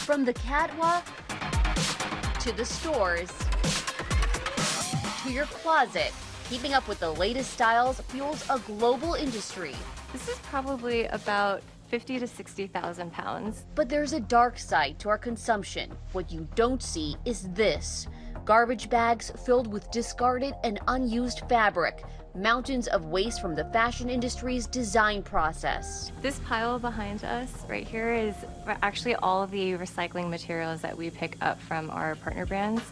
From the catwalk to the stores to your closet, keeping up with the latest styles fuels a global industry. This is probably about 50 to 60,000 pounds. But there's a dark side to our consumption. What you don't see is this. Garbage bags filled with discarded and unused fabric. Mountains of waste from the fashion industry's design process. This pile behind us right here is actually all of the recycling materials that we pick up from our partner brands.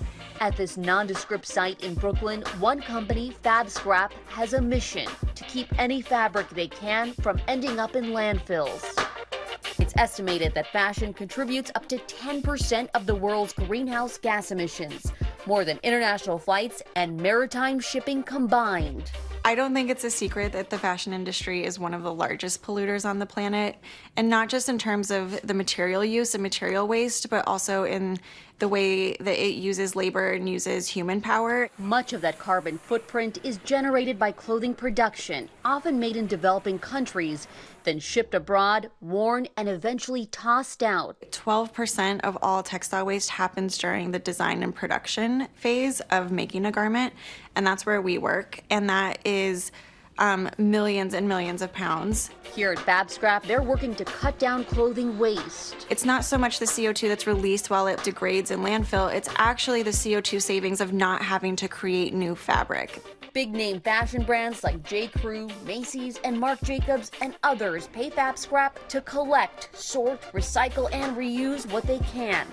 At this nondescript site in Brooklyn, one company, Fab Scrap, has a mission to keep any fabric they can from ending up in landfills. It's estimated that fashion contributes up to 10% of the world's greenhouse gas emissions, more than international flights and maritime shipping combined. I don't think it's a secret that the fashion industry is one of the largest polluters on the planet, and not just in terms of the material use and material waste, but also in the way that it uses labor and uses human power. Much of that carbon footprint is generated by clothing production, often made in developing countries, then shipped abroad, worn, and eventually tossed out. 12% of all textile waste happens during the design and production phase of making a garment, and that's where we work, and that is millions and millions of pounds. Here at Fab Scrap, they're working to cut down clothing waste. It's not so much the CO2 that's released while it degrades in landfill, it's actually the CO2 savings of not having to create new fabric. Big name fashion brands like J. Crew, Macy's, and Marc Jacobs and others pay Fab Scrap to collect, sort, recycle, and reuse what they can.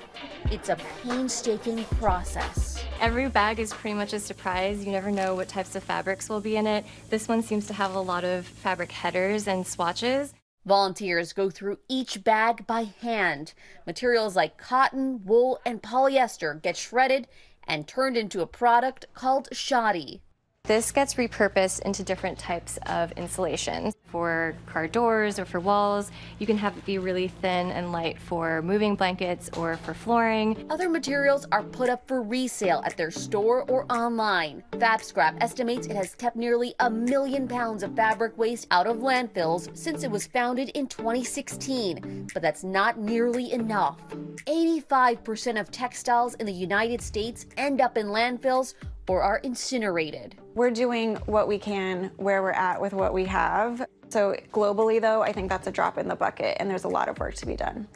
It's a painstaking process. Every bag is pretty much a surprise. You never know what types of fabrics will be in it. This one seems to have a lot of fabric headers and swatches. Volunteers go through each bag by hand. Materials like cotton, wool, and polyester get shredded and turned into a product called shoddy. This gets repurposed into different types of insulation. For car doors or for walls, you can have it be really thin and light for moving blankets or for flooring. Other materials are put up for resale at their store or online. Fab Scrap estimates it has kept nearly 1 million pounds of fabric waste out of landfills since it was founded in 2016. But that's not nearly enough. 85% of textiles in the United States end up in landfills or are incinerated. We're doing what we can where we're at with what we have. So globally, though, I think that's a drop in the bucket, and there's a lot of work to be done.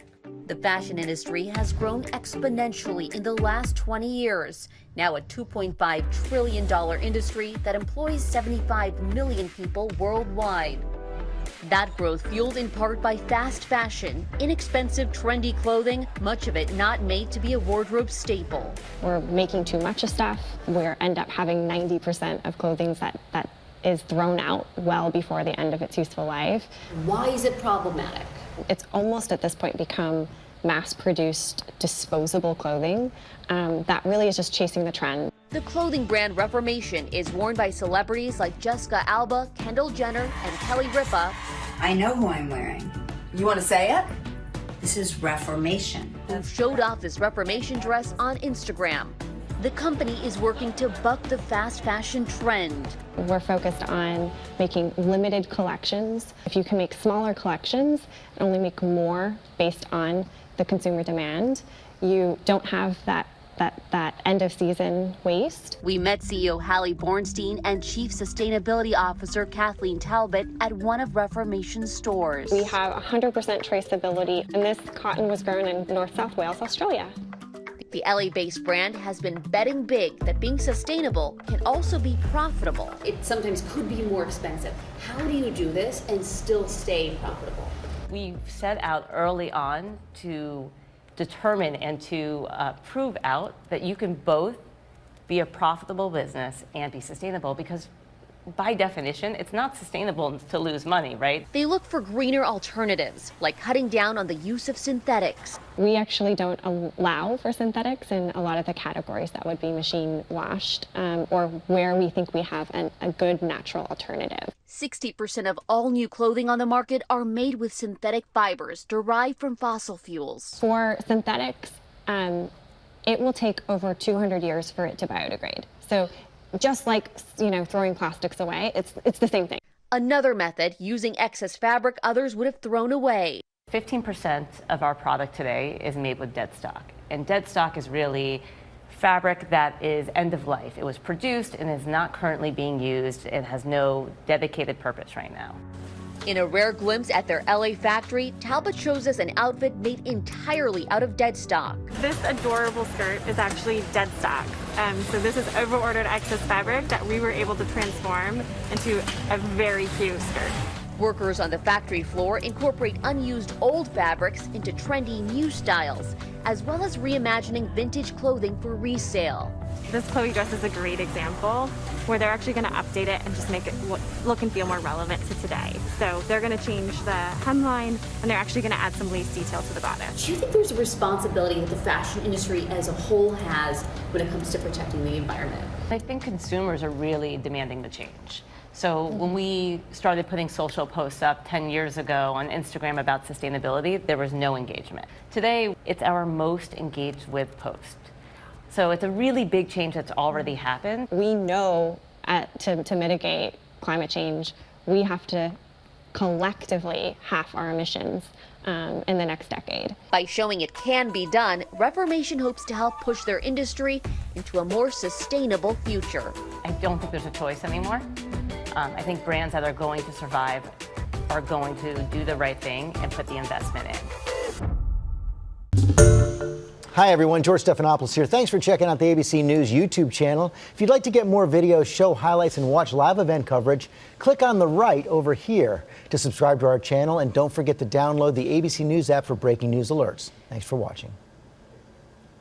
The fashion industry has grown exponentially in the last 20 years, now a $2.5 trillion industry that employs 75 million people worldwide. That growth fueled in part by fast fashion, inexpensive, trendy clothing, much of it not made to be a wardrobe staple. We're making too much of stuff. We end up having 90% of clothing that is thrown out well before the end of its useful life. Why is it problematic? It's almost at this point become mass-produced, disposable clothing that really is just chasing the trend. The clothing brand Reformation is worn by celebrities like Jessica Alba, Kendall Jenner, and Kelly Ripa. I know who I'm wearing. You want to say it? This is Reformation. Who showed off this Reformation dress on Instagram. The company is working to buck the fast fashion trend. We're focused on making limited collections. If you can make smaller collections and only make more based on the consumer demand, you don't have that end of season waste. We met CEO Hallie Bornstein and Chief Sustainability Officer Kathleen Talbot at one of Reformation's stores. We have 100% traceability, and this cotton was grown in North South Wales, Australia. The LA-based brand has been betting big that being sustainable can also be profitable. It sometimes could be more expensive. How do you do this and still stay profitable? We set out early on to determine and to prove out that you can both be a profitable business and be sustainable, because by definition, it's not sustainable to lose money, right? They look for greener alternatives, like cutting down on the use of synthetics. We actually don't allow for synthetics in a lot of the categories that would be machine washed or where we think we have a good natural alternative. 60% of all new clothing on the market are made with synthetic fibers derived from fossil fuels. For synthetics, it will take over 200 years for it to biodegrade. So just like, throwing plastics away, it's the same thing. Another method, using excess fabric others would have thrown away. 15% of our product today is made with dead stock. And dead stock is really fabric that is end of life. It was produced and is not currently being used. It has no dedicated purpose right now. In a rare glimpse at their LA factory, Talbot shows us an outfit made entirely out of dead stock. This adorable skirt is actually dead stock. So this is overordered excess fabric that we were able to transform into a very cute skirt. Workers on the factory floor incorporate unused old fabrics into trendy new styles, as well as reimagining vintage clothing for resale. This Chloe dress is a great example where they're actually going to update it and just make it look and feel more relevant to today. So they're going to change the hemline and they're actually going to add some lace detail to the bodice. Do you think there's a responsibility that the fashion industry as a whole has when it comes to protecting the environment? I think consumers are really demanding the change. So when we started putting social posts up 10 years ago on Instagram about sustainability, there was no engagement. Today, it's our most engaged with post. So it's a really big change that's already happened. We know to mitigate climate change, we have to collectively halve our emissions in the next decade. By showing it can be done, Reformation hopes to help push their industry into a more sustainable future. I don't think there's a choice anymore. I think brands that are going to survive are going to do the right thing and put the investment in. Hi everyone, George Stephanopoulos here. Thanks for checking out the ABC News YouTube channel. If you'd like to get more videos, show highlights, and watch live event coverage, click on the right over here to subscribe to our channel, and don't forget to download the ABC News app for breaking news alerts. Thanks for watching.